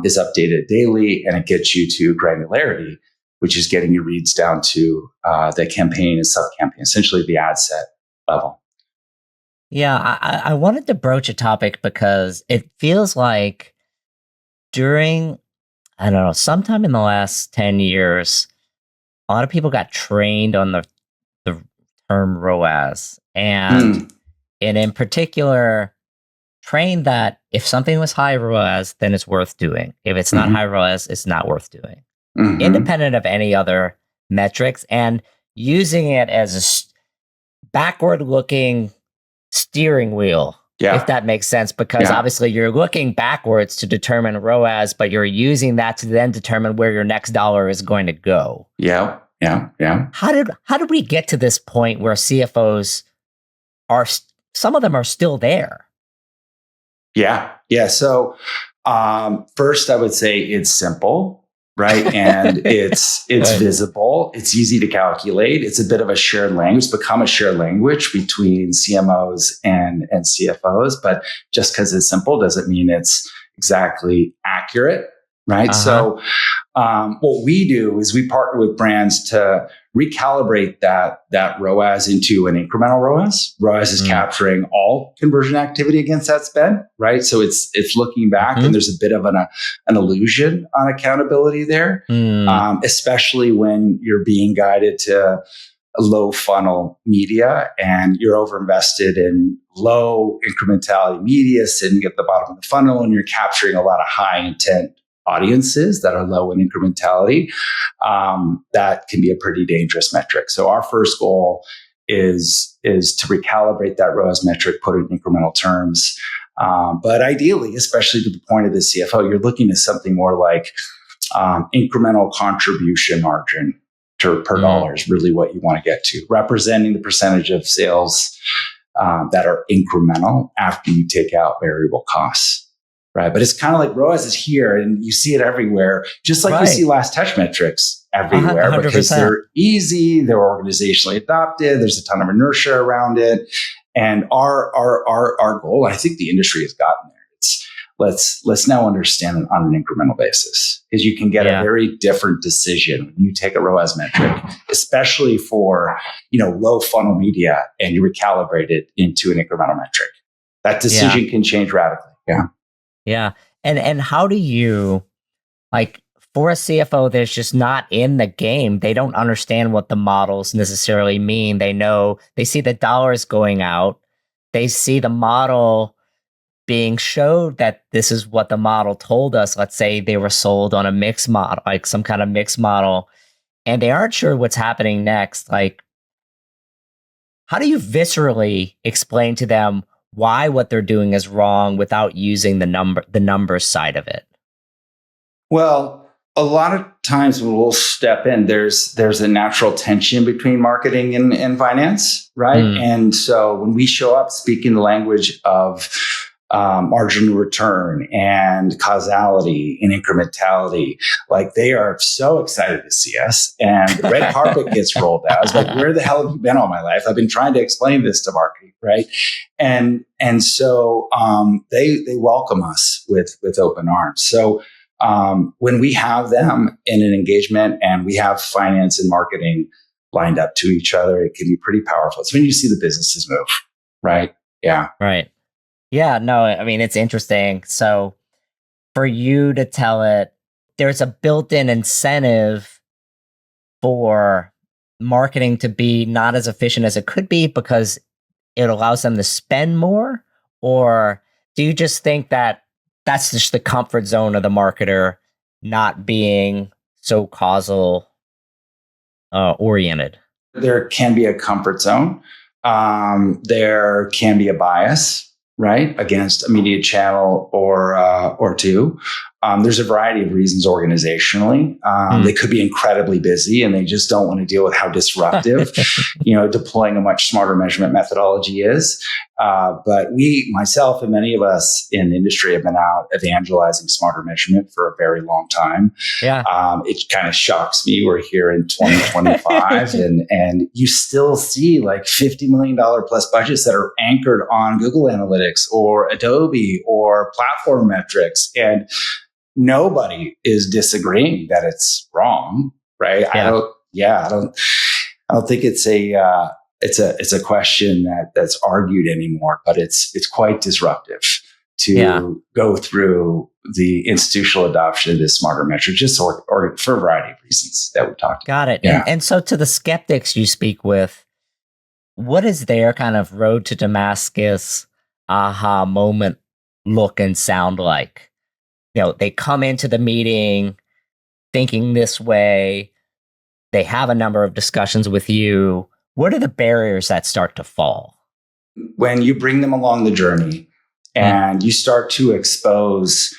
Speaker 4: is updated daily, and it gets you to granularity, which is getting your reads down to the campaign and sub-campaign, essentially the ad set level.
Speaker 1: Yeah, I wanted to broach a topic because it feels like during, I don't know, sometime in the last 10 years, a lot of people got trained on the term ROAS, and in particular, trained that if something was high ROAS, then it's worth doing. If it's not high ROAS, it's not worth doing. Independent of any other metrics, and using it as a backward-looking steering wheel, if that makes sense, because obviously you're looking backwards to determine ROAS, but you're using that to then determine where your next dollar is going to go.
Speaker 4: Yeah.
Speaker 1: How did we get to this point where CFOs some of them are still there?
Speaker 4: Yeah. So first, I would say it's simple, right? And it's visible. It's easy to calculate. It's a bit of a shared language. It's become a shared language between CMOs and CFOs. But just because it's simple doesn't mean it's exactly accurate, right? So what we do is we partner with brands to recalibrate that ROAS into an incremental ROAS. ROAS is capturing all conversion activity against that spend, right? So it's looking back, and there's a bit of an illusion on accountability there, especially when you're being guided to low funnel media and you're overinvested in low incrementality media sitting at the bottom of the funnel, and you're capturing a lot of high intent audiences that are low in incrementality. That can be a pretty dangerous metric. So our first goal is to recalibrate that ROAS metric, put it in incremental terms. But ideally, especially to the point of the CFO, you're looking at something more like incremental contribution margin per dollar is really what you want to get to, representing the percentage of sales that are incremental after you take out variable costs. Right. But it's kind of like ROAS is here, and you see it everywhere, just like you see last touch metrics everywhere 100%. Because they're easy, they're organizationally adopted, there's a ton of inertia around it. And our goal, I think the industry has gotten there. It's let's now understand it on an incremental basis, because you can get a very different decision when you take a ROAS metric, especially for low funnel media, and you recalibrate it into an incremental metric. That decision can change radically.
Speaker 1: Yeah. And how do you, like, for a CFO that's just not in the game, they don't understand what the models necessarily mean. They see the dollars going out. They see the model being showed that this is what the model told us. Let's say they were sold on a mixed model, like some kind of mixed model, and they aren't sure what's happening next. Like, how do you viscerally explain to them why what they're doing is wrong without using the numbers side of it?
Speaker 4: Well, a lot of times when we'll step in, there's a natural tension between marketing and finance, right? And so when we show up speaking the language of marginal return and causality and incrementality, like, they are so excited to see us, and the red carpet gets rolled out. It's like, where the hell have you been all my life? I've been trying to explain this to marketing, right? And so they welcome us with open arms. So when we have them in an engagement and we have finance and marketing lined up to each other, it can be pretty powerful. It's when you see the businesses move, right? Yeah.
Speaker 1: Right. Yeah, no, I mean, it's interesting. So for you to tell it, there's a built-in incentive for marketing to be not as efficient as it could be because it allows them to spend more? Or do you just think that that's just the comfort zone of the marketer not being so causal oriented?
Speaker 4: There can be a comfort zone. There can be a bias, right, against a media channel or two. There's a variety of reasons organizationally. They could be incredibly busy and they just don't want to deal with how disruptive, deploying a much smarter measurement methodology is. But myself and many of us in the industry have been out evangelizing smarter measurement for a very long time.
Speaker 1: Yeah.
Speaker 4: It kind of shocks me. We're here in 2025 and you still see like $50 million plus budgets that are anchored on Google Analytics or Adobe or platform metrics. And nobody is disagreeing that it's wrong, right?
Speaker 1: Yeah.
Speaker 4: I don't think it's a question that's argued anymore, but it's quite disruptive to go through the institutional adoption of this smarter metric, just or for a variety of reasons that we talked about.
Speaker 1: Got it.
Speaker 4: Yeah.
Speaker 1: And so to the skeptics you speak with, what is their kind of road to Damascus aha moment look and sound like? They come into the meeting thinking this way. They have a number of discussions with you. What are the barriers that start to fall?
Speaker 4: When you bring them along the journey and you start to expose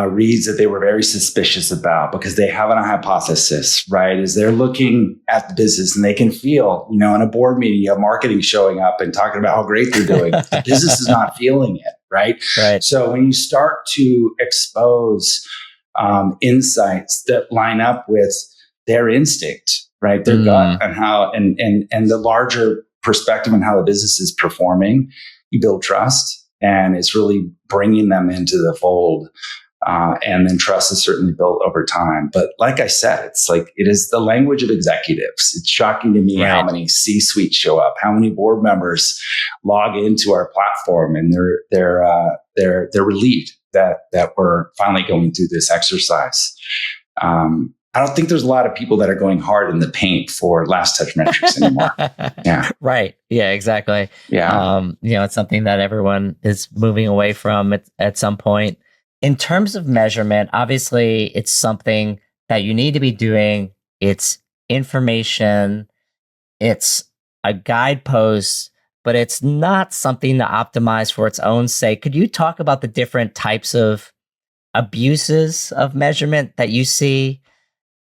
Speaker 4: reads that they were very suspicious about because they have a hypothesis, right? As they're looking at the business and they can feel, in a board meeting, you have marketing showing up and talking about how great they're doing. The business is not feeling it, right? So when you start to expose insights that line up with their instinct, right? Their gut and how, and the larger perspective on how the business is performing, you build trust. And it's really bringing them into the fold. And then trust is certainly built over time. But like I said, it is the language of executives. It's shocking to me how many C-suites show up, how many board members log into our platform, and they're relieved that we're finally going through this exercise. I don't think there's a lot of people that are going hard in the paint for last touch metrics anymore. Yeah.
Speaker 1: Right. Yeah, exactly.
Speaker 4: Yeah.
Speaker 1: It's something that everyone is moving away from at some point. In terms of measurement, obviously it's something that you need to be doing. It's information. It's a guidepost, but it's not something to optimize for its own sake. Could you talk about the different types of abuses of measurement that you see?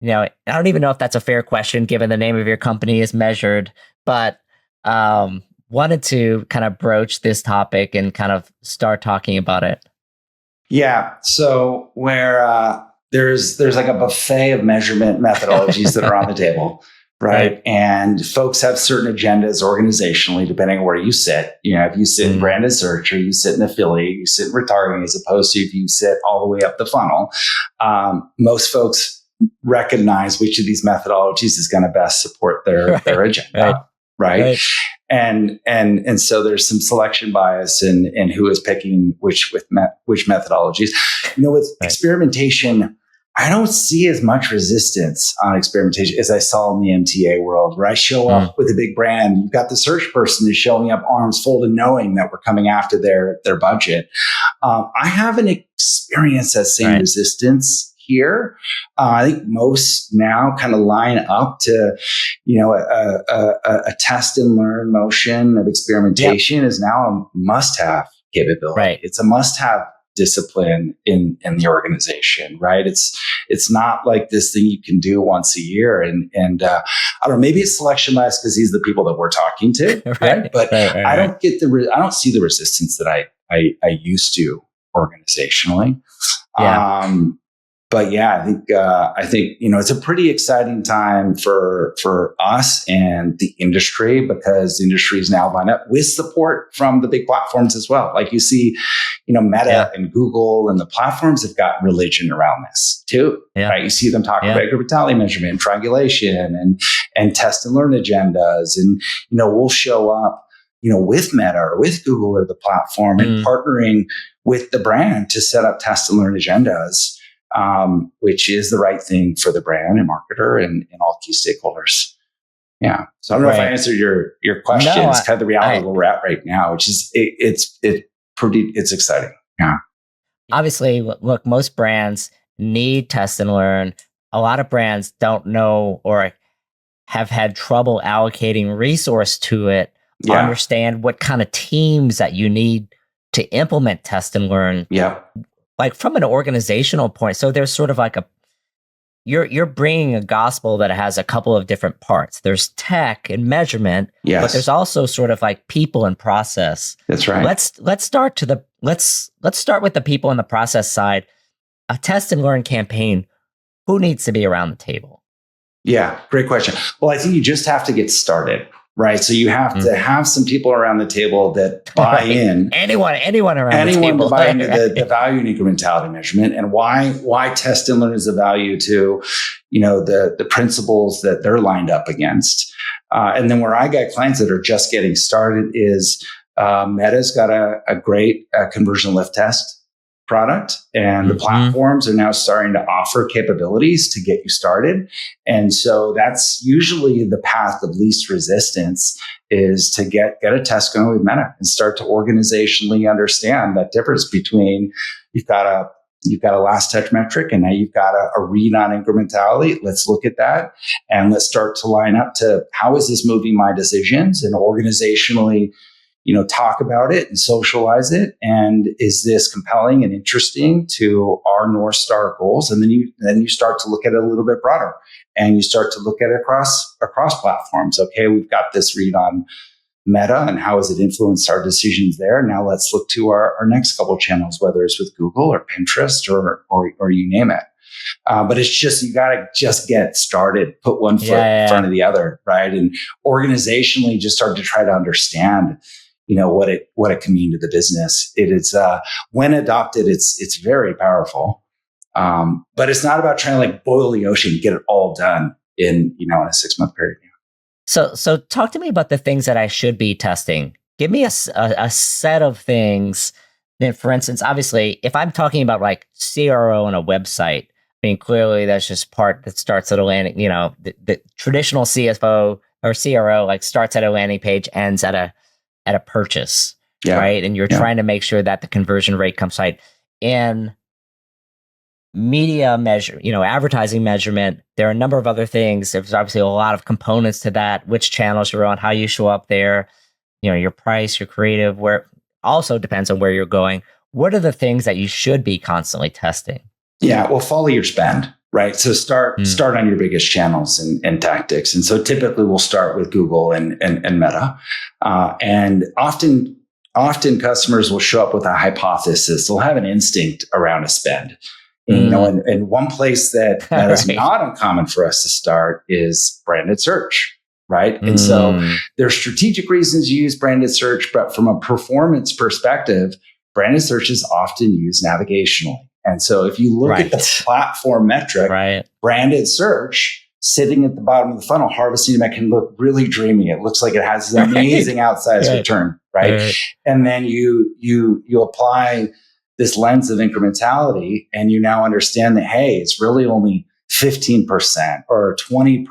Speaker 1: I don't even know if that's a fair question given the name of your company is Measured, but wanted to kind of broach this topic and kind of start talking about it.
Speaker 4: Yeah. So where there's like a buffet of measurement methodologies that are on the table, right? And folks have certain agendas organizationally, depending on where you sit. If you sit in branded search or you sit in affiliate, you sit in retargeting, as opposed to if you sit all the way up the funnel. Most folks recognize which of these methodologies is going to best support their agenda. Right. And so there's some selection bias in who is picking which methodologies. With experimentation, I don't see as much resistance on experimentation as I saw in the MTA world, where I show up with a big brand. You've got the search person who's showing up arms folded, knowing that we're coming after their budget. I haven't experienced that same resistance here. I think most now kind of line up to, a test and learn motion of experimentation is now a must-have capability.
Speaker 1: Right.
Speaker 4: It's a must-have discipline in the organization, right? It's not like this thing you can do once a year. And I don't know, maybe it's selection bias because these are the people that we're talking to, right? But I don't get I don't see the resistance that I used to organizationally. But yeah, I think it's a pretty exciting time for us and the industry, because the industry is now lined up with support from the big platforms as well. Like you see, Meta and Google and the platforms have got religion around this too. Yeah. Right? You see them talking about incrementality measurement and triangulation and test and learn agendas, and we'll show up with Meta or with Google or the platform and partnering with the brand to set up test and learn agendas. Which is the right thing for the brand and marketer and all key stakeholders. Yeah. So I don't know if I answered your question. It's kind of the reality where we're at right now, which is it's exciting. Yeah.
Speaker 1: Obviously, look, most brands need test and learn. A lot of brands don't know or have had trouble allocating resource to it. Understand what kind of teams that you need to implement test and learn.
Speaker 4: Yeah.
Speaker 1: like from an organizational point, so there's sort of like you're bringing a gospel that has a couple of different parts. There's tech and measurement, but there's also sort of like people and process.
Speaker 4: That's right.
Speaker 1: Let's start with the people and the process side. A test and learn campaign. Who needs to be around the table?
Speaker 4: Yeah, great question. Well, I think you just have to get started, right? So you have to have some people around the table that buy in.
Speaker 1: Anyone around the table.
Speaker 4: To buy into the value and incrementality measurement, and why test and learn is a value to, the principles that they're lined up against. And then where I got clients that are just getting started is Meta's got a great conversion lift test product, and the platforms are now starting to offer capabilities to get you started. And so that's usually the path of least resistance, is to get a test going with Meta and start to organizationally understand that difference between you've got a last touch metric and now you've got a read on incrementality. Let's look at that and let's start to line up to how is this moving my decisions, and organizationally talk about it and socialize it. And is this compelling and interesting to our North Star goals? And then you start to look at it a little bit broader, and you start to look at it across platforms. Okay, we've got this read on Meta and how has it influenced our decisions there? Now let's look to our next couple channels, whether it's with Google or Pinterest or you name it. But it's just, you got to just get started, put one foot in front of the other, right? And organizationally just start to try to understand what it can mean to the business. It is when adopted, it's very powerful. But it's not about trying to like boil the ocean and get it all done in a 6-month period.
Speaker 1: So talk to me about the things that I should be testing. Give me a set of things. Then, for instance, obviously, if I'm talking about like CRO on a website, I mean, clearly that's just part that starts at a landing. The traditional CFO or CRO like starts at a landing page, ends at a purchase, right? And you're trying to make sure that the conversion rate comes right. In media measure, advertising measurement, there are a number of other things. There's obviously a lot of components to that, which channels you're on, how you show up there, your price, your creative, where also depends on where you're going. What are the things that you should be constantly testing? Yeah,
Speaker 4: well, follow your spend, right? So start on your biggest channels and tactics. And so typically we'll start with Google and Meta. And often customers will show up with a hypothesis. They'll have an instinct around a spend. And one place that is not uncommon for us to start is branded search, right? And so there's strategic reasons you use branded search, but from a performance perspective, branded search is often used navigationally. And so if you look at the platform metric, branded search sitting at the bottom of the funnel, harvesting that can look really dreamy. It looks like it has this amazing outsized return, right? And then you apply this lens of incrementality, and you now understand that, hey, it's really only 15% or 20%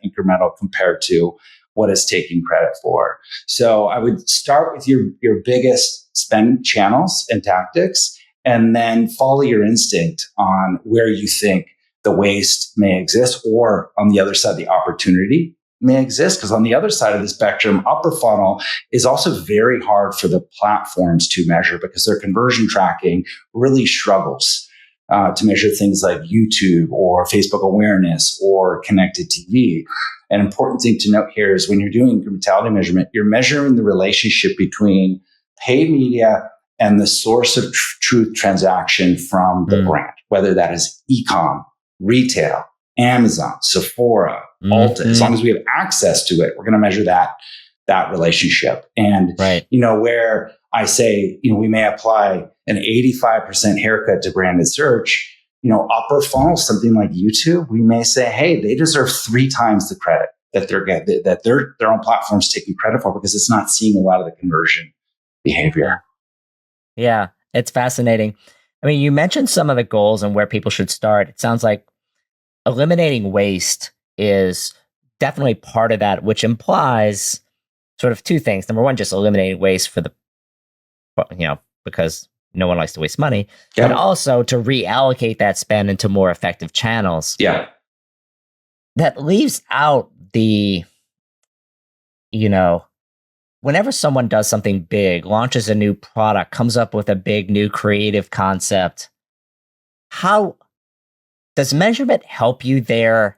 Speaker 4: incremental compared to what it's taking credit for. So I would start with your biggest spend channels and tactics, and then follow your instinct on where you think the waste may exist, or on the other side, the opportunity may exist. Because on the other side of the spectrum, upper funnel is also very hard for the platforms to measure, because their conversion tracking really struggles to measure things like YouTube or Facebook awareness or connected TV. An important thing to note here is when you're doing incrementality measurement, you're measuring the relationship between paid media and the source of truth transaction from the brand, whether that is e-com, retail, Amazon, Sephora, Ulta. As long as we have access to it, we're going to measure that relationship. And, where I say, we may apply an 85% haircut to branded search, upper funnel, something like YouTube, we may say, hey, they deserve 3 times the credit that they're getting, that their own platform's taking credit for, because it's not seeing a lot of the conversion behavior.
Speaker 1: Yeah, it's fascinating. I mean, you mentioned some of the goals and where people should start. It sounds like eliminating waste is definitely part of that, which implies sort of 2 things. Number one, just eliminating waste for because no one likes to waste money, but also to reallocate that spend into more effective channels.
Speaker 4: Yeah.
Speaker 1: That leaves out whenever someone does something big, launches a new product, comes up with a big new creative concept,
Speaker 5: how does measurement help you there?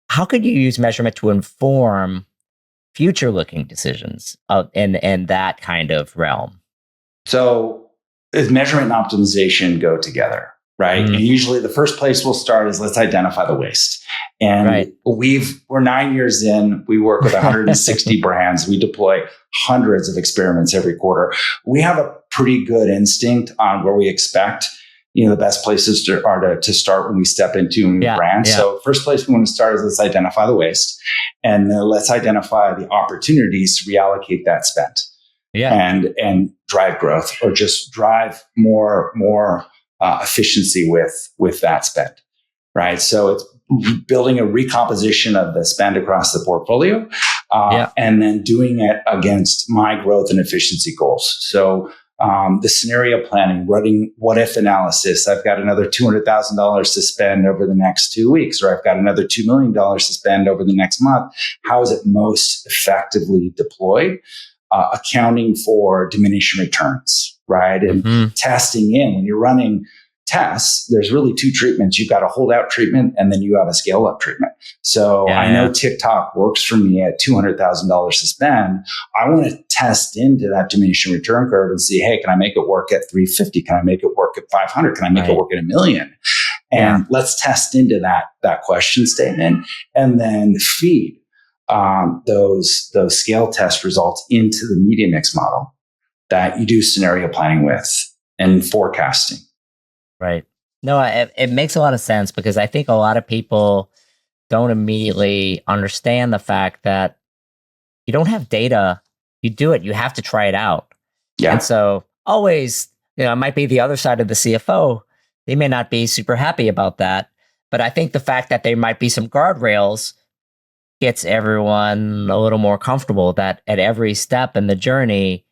Speaker 5: How could you use measurement to inform future-looking decisions in that kind of realm?
Speaker 4: So measurement and optimization go together, right? And usually the first place we'll start is let's identify the waste. And we're 9 years in, we work with 160 brands. We deploy hundreds of experiments every quarter. We have a pretty good instinct on where we expect, the best places to start when we step into a new brand. Yeah. So first place we want to start is let's identify the waste, and then let's identify the opportunities to reallocate that spend. Yeah. And drive growth, or just drive more efficiency with that spend, right? So it's building a recomposition of the spend across the portfolio, and then doing it against my growth and efficiency goals. So the scenario planning, running what if analysis. I've got another $200,000 to spend over the next 2 weeks, or I've got another $2 million to spend over the next month. How is it most effectively deployed? Accounting for diminishing returns, right? And testing in. When you're running tests, there's really two treatments. You've got a holdout treatment, and then you have a scale up treatment. So I know TikTok works for me at $200,000 to spend. I want to test into that diminishing return curve and see, hey, can I make it work at 350? Can I make it work at 500? Can I make it work at $1 million? And let's test into that question statement, and then feed those scale test results into the media mix model that you do scenario planning with and forecasting.
Speaker 5: Right. No, it makes a lot of sense, because I think a lot of people don't immediately understand the fact that you don't have data. You do it. You have to try it out. Yeah. And so always, it might be the other side of the CFO. They may not be super happy about that. But I think the fact that there might be some guardrails gets everyone a little more comfortable that at every step in the journey,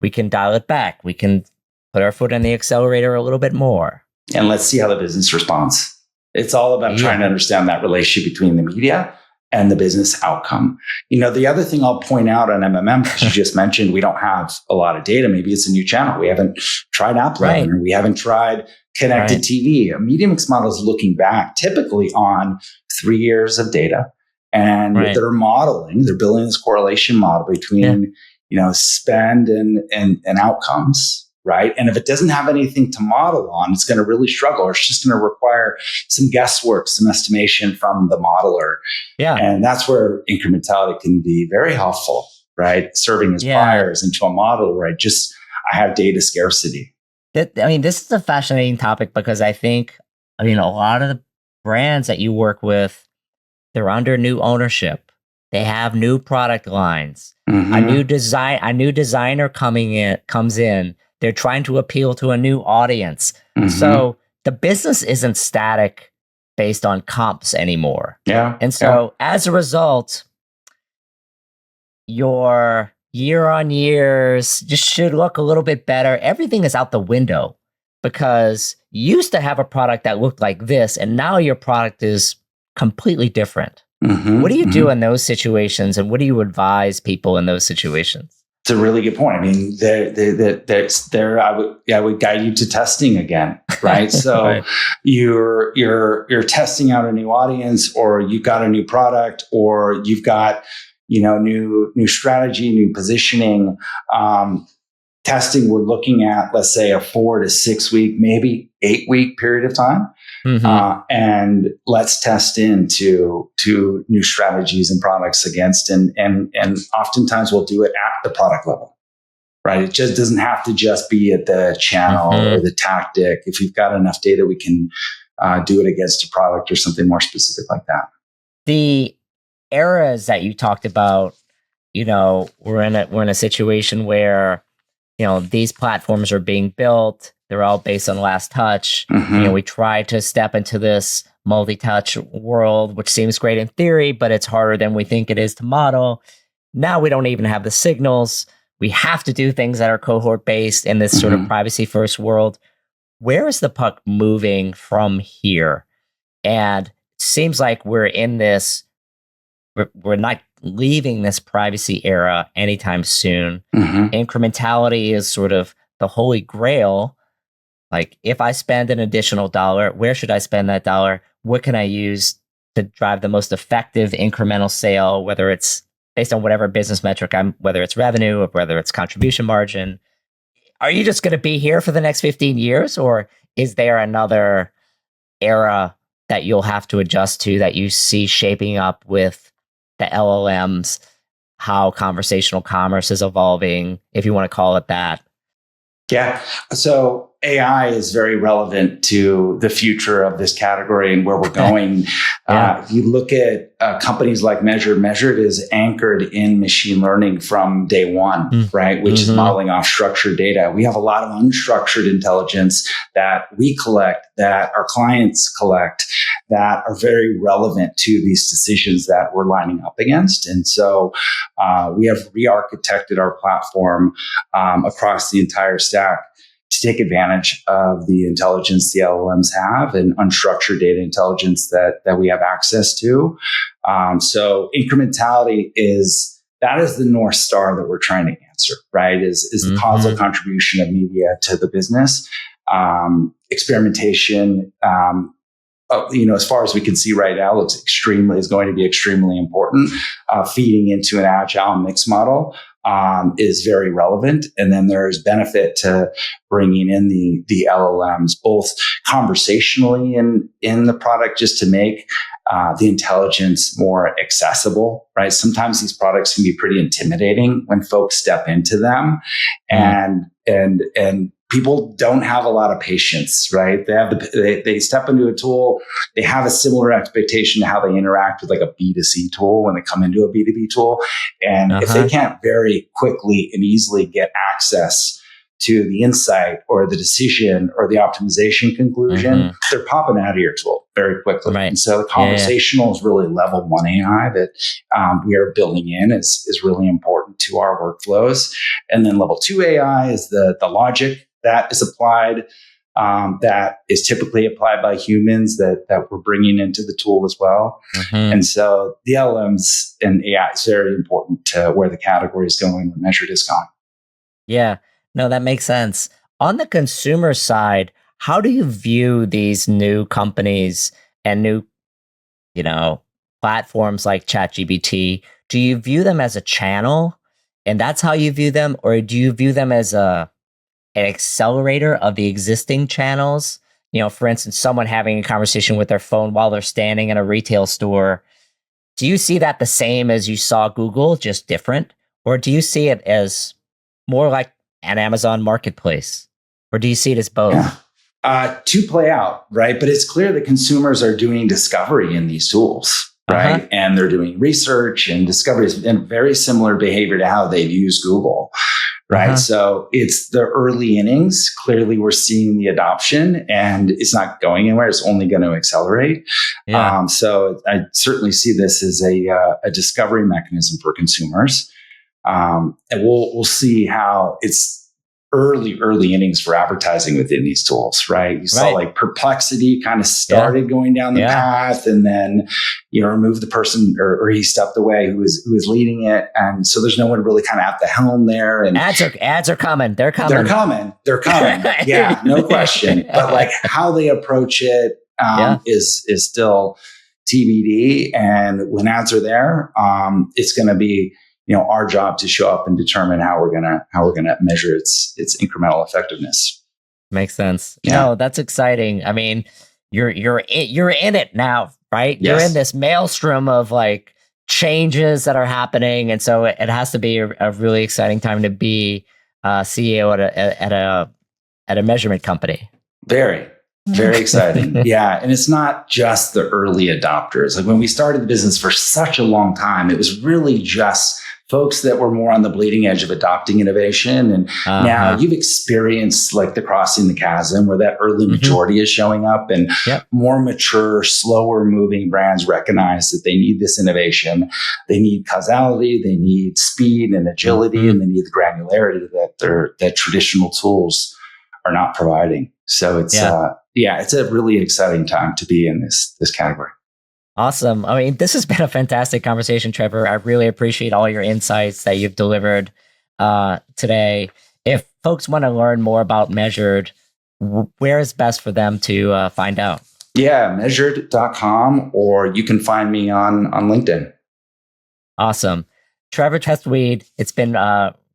Speaker 5: we can dial it back. We can put our foot on the accelerator a little bit more.
Speaker 4: And let's see how the business responds. It's all about trying to understand that relationship between the media and the business outcome. The other thing I'll point out on MMM, because you just mentioned we don't have a lot of data. Maybe it's a new channel. We haven't tried amplifying, or we haven't tried connected TV. A media mix model is looking back typically on 3 years of data. And they're building this correlation model between, spend and outcomes, right? And if it doesn't have anything to model on, it's going to really struggle, or it's just going to require some guesswork, some estimation from the modeler. Yeah. And that's where incrementality can be very helpful, right? Serving as buyers into a model where I have data scarcity.
Speaker 5: This is a fascinating topic, because I think, a lot of the brands that you work with, they're under new ownership. They have new product lines. A new designer comes in. They're trying to appeal to a new audience. So the business isn't static based on comps anymore. Yeah. And so as a result, your year-on-years just should look a little bit better. Everything is out the window, because you used to have a product that looked like this, and now your product is completely different. What do you do in those situations, and what do you advise people in those situations?
Speaker 4: It's a really good point. I would guide you to testing again, right? So you're testing out a new audience, or you've got a new product, or you've got new strategy, new positioning. Testing, we're looking at, let's say, a 4 to 6 week, maybe 8 week period of time. And let's test into new strategies and products against, and oftentimes we'll do it at the product level, right? It just doesn't have to just be at the channel or the tactic. If we've got enough data, we can do it against a product or something more specific like that.
Speaker 5: The eras that you talked about, we're in a situation where, these platforms are being built. They're all based on last touch. We try to step into this multi-touch world, which seems great in theory, but it's harder than we think it is to model. Now we don't even have the signals. We have to do things that are cohort-based in this sort of privacy-first world. Where is the puck moving from here? And it seems like we're not leaving this privacy era anytime soon. Incrementality is sort of the holy grail, Like if I spend an additional dollar, where should I spend that dollar? What can I use to drive the most effective incremental sale, whether it's based on whatever business metric whether it's revenue or whether it's contribution margin. Are you just going to be here for the next 15 years, or is there another era that you'll have to adjust to that you see shaping up with the LLMs, how conversational commerce is evolving, if you want to call it that?
Speaker 4: Yeah. So AI is very relevant to the future of this category and where we're going. If you look at companies like Measured is anchored in machine learning from day one, right? Which is modeling off structured data. We have a lot of unstructured intelligence that we collect, that our clients collect, that are very relevant to these decisions that we're lining up against. And so we have re-architected our platform across the entire stack to take advantage of the intelligence the LLMs have and unstructured data intelligence that we have access to. So incrementality is the North Star that we're trying to answer, right? Is the causal contribution of media to the business. Experimentation, as far as we can see right now, is going to be extremely important. Feeding into an agile mix model is very relevant. And then there's benefit to bringing in the LLMs, both conversationally in the product, just to make the intelligence more accessible, right? Sometimes these products can be pretty intimidating when folks step into them, and people don't have a lot of patience, right? They step into a tool, they have a similar expectation to how they interact with like a B2C tool when they come into a B2B tool. And if they can't very quickly and easily get access to the insight or the decision or the optimization conclusion, they're popping out of your tool very quickly. Right. And so the conversational is really level 1 AI that we are building in is really important to our workflows. And then level 2 AI is the logic that is applied, that is typically applied by humans that we're bringing into the tool as well. And so the LLMs and AI is very important to where the category is going, where Measured is going.
Speaker 5: Yeah, no, that makes sense. On the consumer side, how do you view these new companies and new, platforms like ChatGPT? Do you view them as a channel and that's how you view them? Or do you view them as an accelerator of the existing channels? For instance, someone having a conversation with their phone while they're standing in a retail store. Do you see that the same as you saw Google, just different? Or do you see it as more like an Amazon marketplace? Or do you see it as both?
Speaker 4: To play out, right? But it's clear that consumers are doing discovery in these tools, right? And they're doing research and discoveries and very similar behavior to how they've used Google, right? So it's the early innings. Clearly, we're seeing the adoption and it's not going anywhere. It's only going to accelerate. So I certainly see this as a discovery mechanism for consumers. And we'll see how it's early innings for advertising within these tools, right? You saw like Perplexity kind of started going down the path, and then remove the person or he stepped away who was leading it, and so there's no one really kind of at the helm there. And
Speaker 5: ads are coming. They're coming.
Speaker 4: Yeah, no question. But like how they approach it is still TBD. And when ads are there, it's going to be our job to show up and determine how we're gonna measure its incremental effectiveness.
Speaker 5: Makes sense. No, that's exciting. I mean, you're in it now, right? Yes. You're in this maelstrom of like changes that are happening, and so it has to be a really exciting time to be CEO at a measurement company.
Speaker 4: Very exciting. Yeah. And it's not just the early adopters. Like when we started the business for such a long time, it was really just folks that were more on the bleeding edge of adopting innovation. And now you've experienced like the crossing the chasm where that early majority is showing up, and more mature, slower moving brands recognize that they need this innovation. They need causality, they need speed and agility, and they need the granularity that traditional tools are not providing. So it's it's a really exciting time to be in this category.
Speaker 5: Awesome. I mean, this has been a fantastic conversation, Trevor. I really appreciate all your insights that you've delivered today. If folks want to learn more about Measured, where is best for them to find out?
Speaker 4: Yeah, measured.com, or you can find me on LinkedIn.
Speaker 5: Awesome. Trevor Testwuide, it's been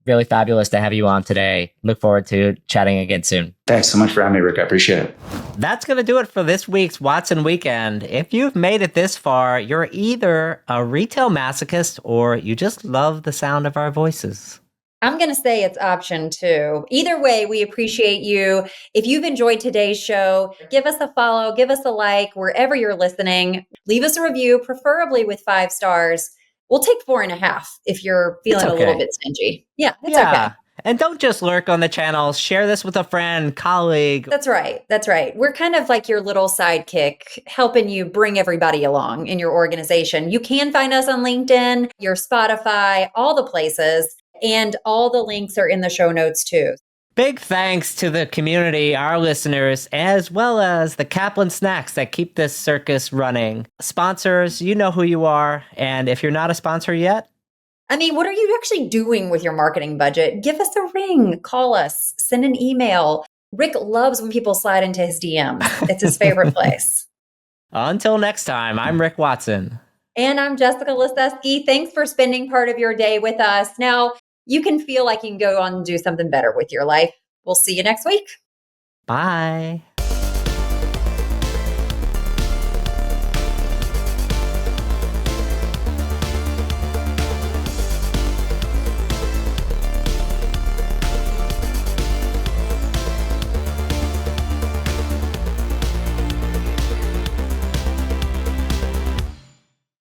Speaker 5: really fabulous to have you on today. Look forward to chatting again soon.
Speaker 4: Thanks so much for having me, Rick. I appreciate it.
Speaker 5: That's going to do it for this week's Watson Weekend. If you've made it this far, you're either a retail masochist or you just love the sound of our voices.
Speaker 2: I'm going to say it's option 2. Either way, we appreciate you. If you've enjoyed today's show, give us a follow, give us a like wherever you're listening. Leave us a review, preferably with 5 stars. We'll take 4.5 if you're feeling a little bit stingy. Yeah, it's okay.
Speaker 5: And don't just lurk on the channel. Share this with a friend, colleague.
Speaker 2: That's right. That's right. We're kind of like your little sidekick, helping you bring everybody along in your organization. You can find us on LinkedIn, your Spotify, all the places. And all the links are in the show notes too.
Speaker 5: Big thanks to the community, our listeners, as well as the Kaplan Snacks that keep this circus running. Sponsors, you know who you are. And if you're not a sponsor yet,
Speaker 2: I mean, what are you actually doing with your marketing budget? Give us a ring, call us, send an email. Rick loves when people slide into his DMs. It's his favorite place.
Speaker 5: Until next time, I'm Rick Watson.
Speaker 2: And I'm Jessica Liseski. Thanks for spending part of your day with us. Now, you can feel like you can go on and do something better with your life. We'll see you next week.
Speaker 5: Bye.